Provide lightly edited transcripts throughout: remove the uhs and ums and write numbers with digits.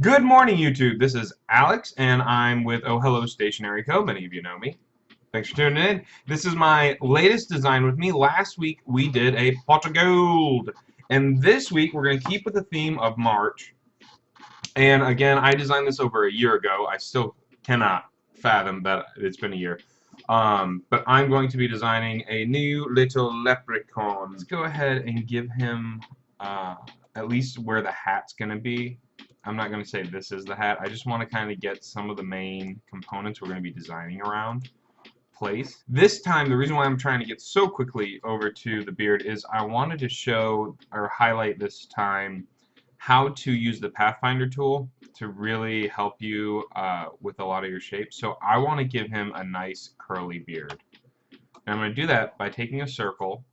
Good morning, YouTube. This is Alex, and I'm with Oh Hello Stationery Co. Many of you know me. Thanks for tuning in. This is my latest design with me. Last week we did a pot of gold, and this week we're going to keep with the theme of March. And again, I designed this over a year ago. I still cannot fathom that it's been a year. But I'm going to be designing a new little leprechaun. Let's go ahead and give him at least where the hat's going to be. I'm not going to say this is the hat. I just want to kind of get some of the main components we're going to be designing around place. This time, the reason why I'm trying to get so quickly over to the beard is I wanted to show or highlight this time how to use the Pathfinder tool to really help you with a lot of your shapes. So I want to give him a nice curly beard. And I'm going to do that by taking a circle,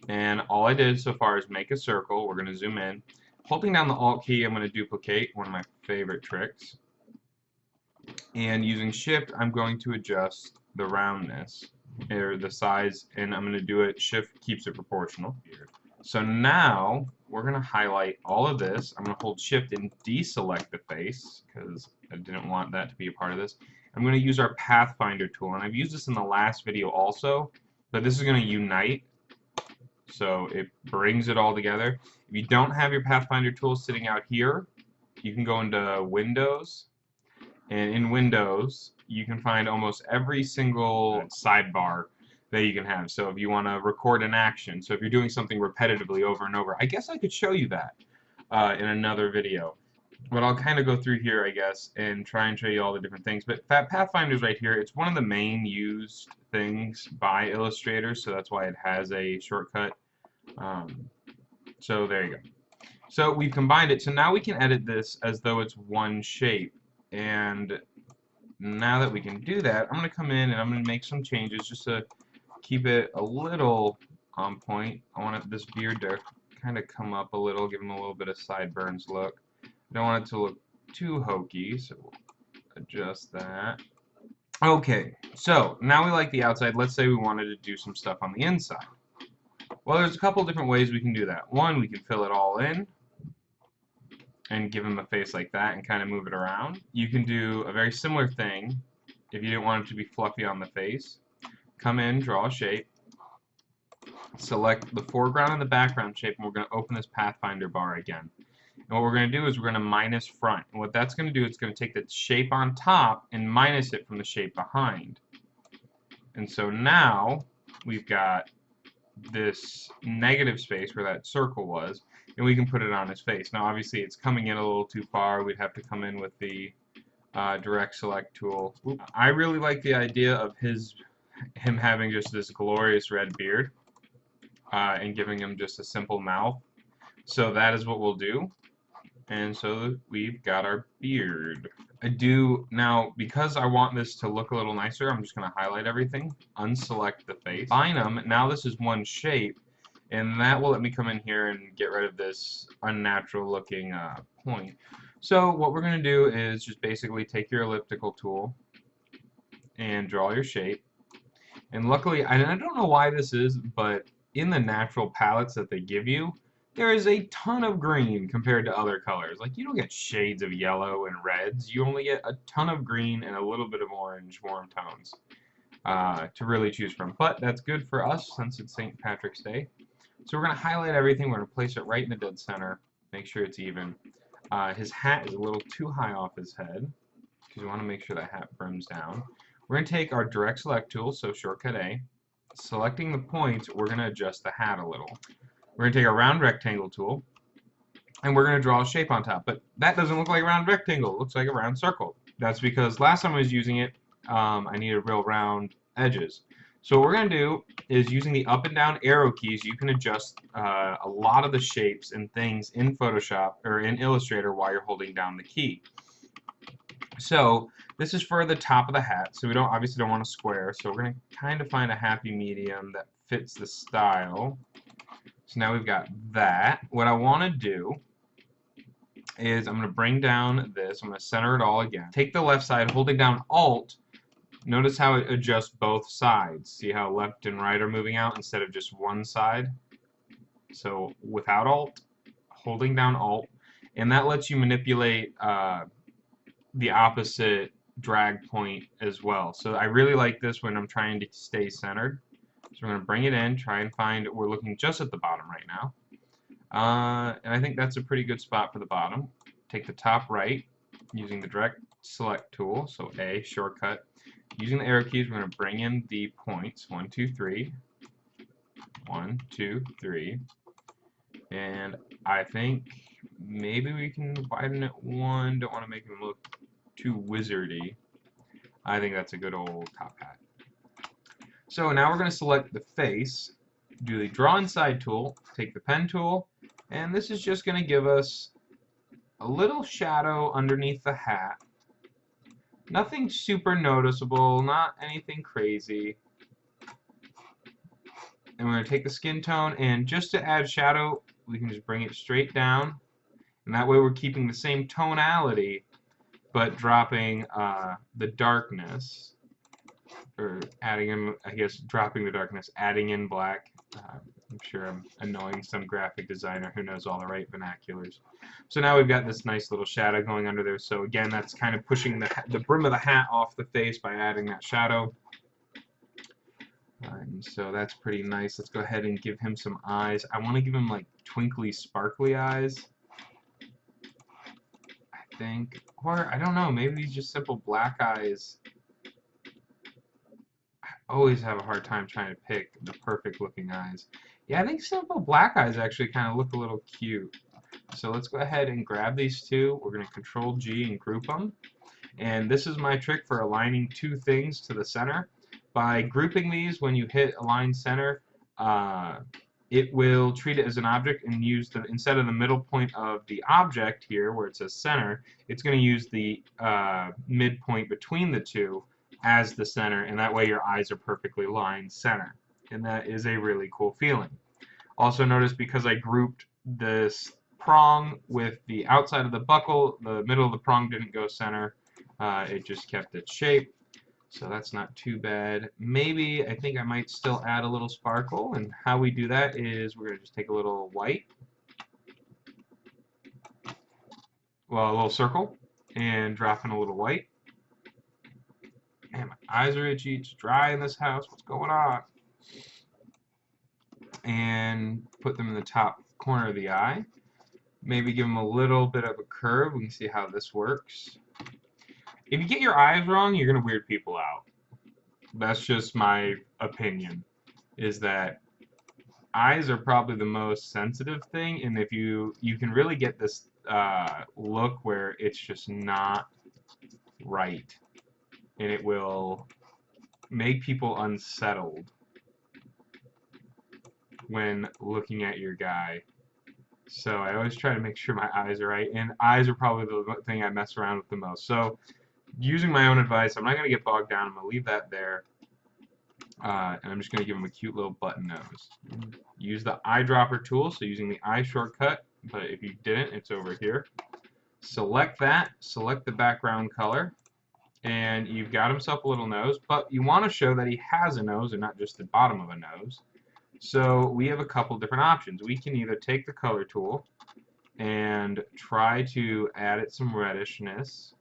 and all I did so far is make a circle. We're going to zoom in. Holding down the Alt key, I'm going to duplicate, one of my favorite tricks. And using Shift, I'm going to adjust the roundness, or the size, and I'm going to do it, Shift keeps it proportional. So now, we're going to highlight all of this. I'm going to hold Shift and deselect the face, because I didn't want that to be a part of this. I'm going to use our Pathfinder tool, and I've used this in the last video also, but this is going to unite. So it brings it all together. If you don't have your Pathfinder tool sitting out here, you can go into Windows, and in Windows you can find almost every single sidebar that you can have. So if you want to record an action, so if you're doing something repetitively over and over, I guess I could show you that in another video. But I'll kind of go through here, I guess, and try and show you all the different things. But Pathfinder's right here. It's one of the main used things by illustrators, so that's why it has a shortcut. So there you go. So we've combined it, so now we can edit this as though it's one shape. And now that we can do that, I'm going to come in and I'm going to make some changes just to keep it a little on point. I want this beard to kind of come up a little, give him a little bit of sideburns look. I don't want it to look too hokey, so we'll adjust that. Okay, so now we like the outside. Let's say we wanted to do some stuff on the inside. Well, there's a couple different ways we can do that. One, we can fill it all in and give him a face like that and kind of move it around. You can do a very similar thing if you didn't want it to be fluffy on the face. Come in, draw a shape, select the foreground and the background shape, and we're going to open this Pathfinder bar again. And what we're going to do is we're going to minus front. And what that's going to do is it's going to take the shape on top and minus it from the shape behind. And so now we've got this negative space where that circle was, and we can put it on his face. Now obviously it's coming in a little too far. We'd have to come in with the direct select tool. I really like the idea of him having just this glorious red beard and giving him just a simple mouth. So that is what we'll do. And so we've got our beard. Now, because I want this to look a little nicer, I'm just going to highlight everything, unselect the face, define them. Now this is one shape, and that will let me come in here and get rid of this unnatural looking point. So what we're going to do is just basically take your elliptical tool and draw your shape. And luckily, and I don't know why this is, but in the natural palettes that they give you, there is a ton of green compared to other colors. Like, you don't get shades of yellow and reds. You only get a ton of green and a little bit of orange warm tones to really choose from. But that's good for us since it's St. Patrick's Day. So we're going to highlight everything. We're going to place it right in the dead center. Make sure it's even. His hat is a little too high off his head because we want to make sure that hat brims down. We're going to take our direct select tool, so shortcut A. Selecting the points, we're going to adjust the hat a little. We're going to take a round rectangle tool, and we're going to draw a shape on top. But that doesn't look like a round rectangle. It looks like a round circle. That's because last time I was using it, I needed real round edges. So what we're going to do is using the up and down arrow keys, you can adjust a lot of the shapes and things in Photoshop or in Illustrator while you're holding down the key. So this is for the top of the hat, so we obviously don't want a square, so we're going to kind of find a happy medium that fits the style. So now we've got that. What I want to do is I'm going to bring down this. I'm going to center it all again. Take the left side, holding down Alt. Notice how it adjusts both sides. See how left and right are moving out instead of just one side? So without Alt, holding down Alt, and that lets you manipulate the opposite drag point as well. So I really like this when I'm trying to stay centered. So we're going to bring it in, try and find, we're looking just at the bottom right now. And I think that's a pretty good spot for the bottom. Take the top right using the direct select tool, so A, shortcut. Using the arrow keys, we're going to bring in the points, 1, 2, 3. 1, 2, 3. And I think maybe we can widen it 1. Don't want to make him look too wizardy. I think that's a good old top hat. So now we're going to select the face, do the draw inside tool, take the pen tool, and this is just going to give us a little shadow underneath the hat. Nothing super noticeable, not anything crazy. And we're going to take the skin tone, and just to add shadow, we can just bring it straight down. And that way we're keeping the same tonality, but dropping the darkness. Or adding in, I guess, dropping the darkness, adding in black. I'm sure I'm annoying some graphic designer who knows all the right vernaculars. So now we've got this nice little shadow going under there. So again, that's kind of pushing the brim of the hat off the face by adding that shadow. And so that's pretty nice. Let's go ahead and give him some eyes. I want to give him like twinkly, sparkly eyes, I think. Or, I don't know, maybe these just simple black eyes. I always have a hard time trying to pick the perfect looking eyes. Yeah, I think simple black eyes actually kind of look a little cute. So let's go ahead and grab these two. We're going to Control G and group them. And this is my trick for aligning two things to the center. By grouping these, when you hit align center, it will treat it as an object and use the, instead of the middle point of the object here where it says center, it's going to use the midpoint between the two as the center, and that way your eyes are perfectly lined center. And that is a really cool feeling. Also notice because I grouped this prong with the outside of the buckle, the middle of the prong didn't go center. It just kept its shape. So that's not too bad. Maybe I think I might still add a little sparkle, and how we do that is we're going to just take a little white, well, a little circle, and drop in a little white. Man, my eyes are itchy. It's dry in this house. What's going on? And put them in the top corner of the eye. Maybe give them a little bit of a curve. We can see how this works. If you get your eyes wrong, you're going to weird people out. That's just my opinion, is that eyes are probably the most sensitive thing, and if you can really get this look where it's just not right, and it will make people unsettled when looking at your guy. So I always try to make sure my eyes are right, and eyes are probably the thing I mess around with the most. So using my own advice, I'm not going to get bogged down. I'm going to leave that there. And I'm just going to give him a cute little button nose. Use the eyedropper tool, so using the eye shortcut, but if you didn't, it's over here. Select that, select the background color, and you've got himself a little nose, but you want to show that he has a nose and not just the bottom of a nose. So we have a couple different options. We can either take the color tool and try to add it some reddishness.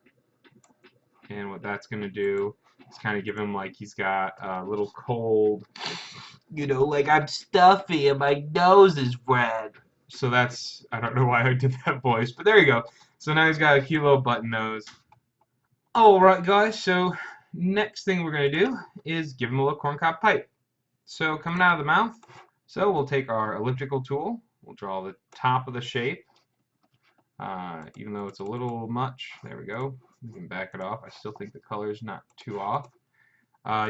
And what that's going to do is kind of give him like he's got a little cold, you know, like I'm stuffy and my nose is red. So that's, I don't know why I did that voice, but there you go. So now he's got a cute little button nose. Alright guys, so next thing we're going to do is give him a little corncob pipe. So coming out of the mouth, so we'll take our elliptical tool, we'll draw the top of the shape. Even though it's a little much, there we go. We can back it off. I still think the color is not too off.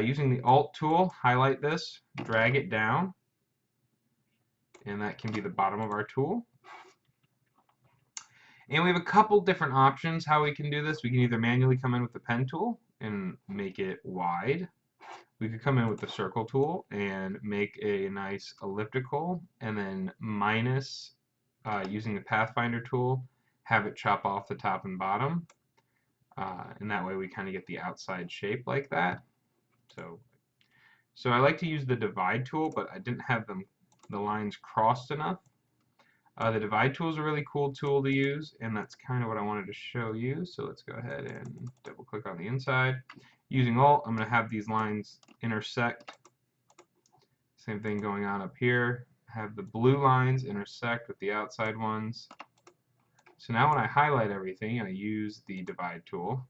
Using the Alt tool, highlight this, drag it down, and that can be the bottom of our tool. And we have a couple different options how we can do this. We can either manually come in with the pen tool and make it wide. We could come in with the circle tool and make a nice elliptical, and then minus, using the Pathfinder tool, have it chop off the top and bottom. And that way we kind of get the outside shape like that. So I like to use the divide tool, but I didn't have the lines crossed enough. The divide tool is a really cool tool to use, and that's kind of what I wanted to show you. So let's go ahead and double click on the inside. Using Alt, I'm going to have these lines intersect. Same thing going on up here. Have the blue lines intersect with the outside ones. So now when I highlight everything and I use the divide tool,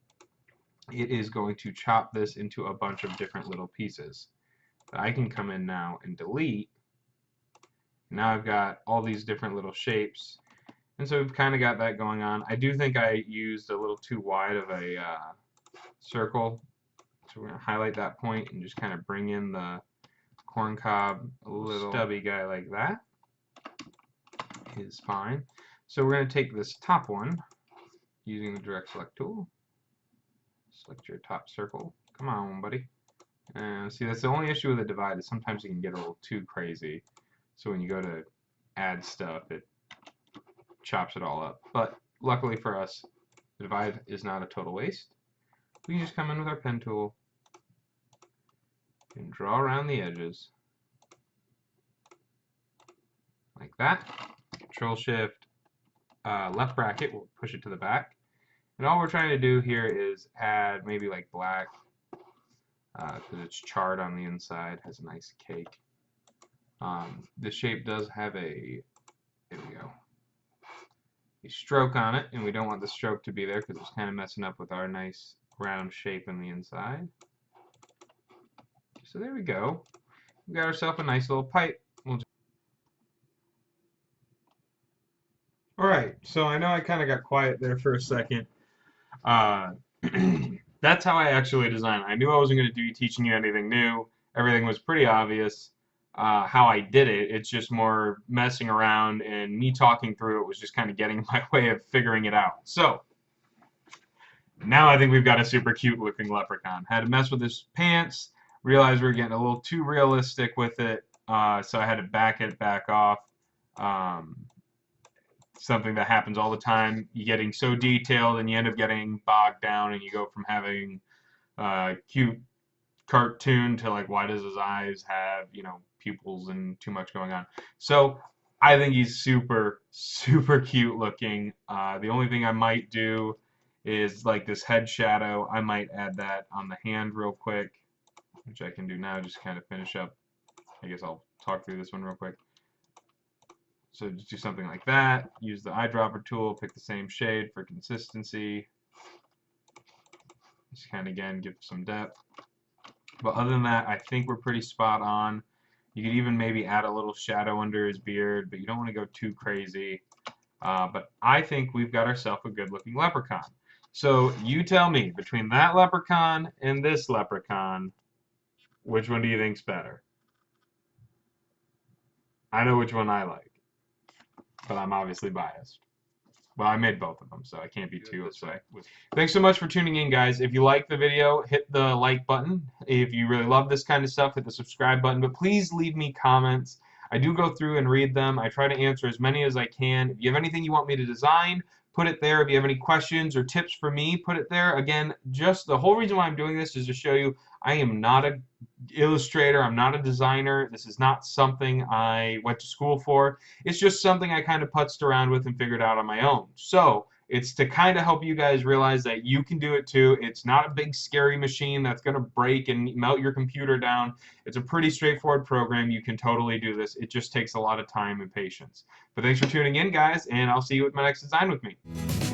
it is going to chop this into a bunch of different little pieces. I can come in now and delete. Now I've got all these different little shapes, and so we've kind of got that going on. I do think I used a little too wide of a circle, so we're going to highlight that point and just kind of bring in the corn cob. A little stubby guy like that is fine. So we're going to take this top one using the direct select tool. Select your top circle. Come on, buddy. And see, that's the only issue with the divide, is sometimes you can get a little too crazy. So when you go to add stuff, it chops it all up. But luckily for us, the divide is not a total waste. We can just come in with our pen tool and draw around the edges like that. Control Shift left bracket will push it to the back. And all we're trying to do here is add maybe like black, because it's charred on the inside, has a nice cake. The shape does have a, there we go, a stroke on it, and we don't want the stroke to be there because it's kind of messing up with our nice round shape in the inside. So there we go. We got ourselves a nice little pipe. Alright, so I know I kind of got quiet there for a second. That's how I actually designed it. I knew I wasn't going to be teaching you anything new. Everything was pretty obvious. How I did it, it's just more messing around, and me talking through it was just kind of getting my way of figuring it out. So now I think we've got a super cute looking leprechaun. Had to mess with his pants, realized we were getting a little too realistic with it, so I had to back it back off. Something that happens all the time. You're getting so detailed and you end up getting bogged down, and you go from having cute cartoon to like, why does his eyes have, you know, pupils and too much going on. So I think he's super cute looking. The only thing I might do is like this head shadow. I might add that on the hand real quick, which I can do now, just kind of finish up. I guess I'll talk through this one real quick. So just do something like that. Use the eyedropper tool, pick the same shade for consistency. Just kind of, again, give some depth. But other than that, I think we're pretty spot on. You could even maybe add a little shadow under his beard, but you don't want to go too crazy. But I think we've got ourselves a good-looking leprechaun. So you tell me, between that leprechaun and this leprechaun, which one do you think's better? I know which one I like, but I'm obviously biased. Well, I made both of them, so I can't be too upset. Thanks so much for tuning in, guys. If you like the video, hit the like button. If you really love this kind of stuff, hit the subscribe button. But please leave me comments. I do go through and read them. I try to answer as many as I can. If you have anything you want me to design, put it there. If you have any questions or tips for me, put it there. Again, just the whole reason why I'm doing this is to show you I am not an illustrator. I'm not a designer. This is not something I went to school for. It's just something I kind of putzed around with and figured out on my own. So it's to kind of help you guys realize that you can do it too. It's not a big scary machine that's going to break and melt your computer down. It's a pretty straightforward program. You can totally do this. It just takes a lot of time and patience. But thanks for tuning in, guys, and I'll see you with my next design with me.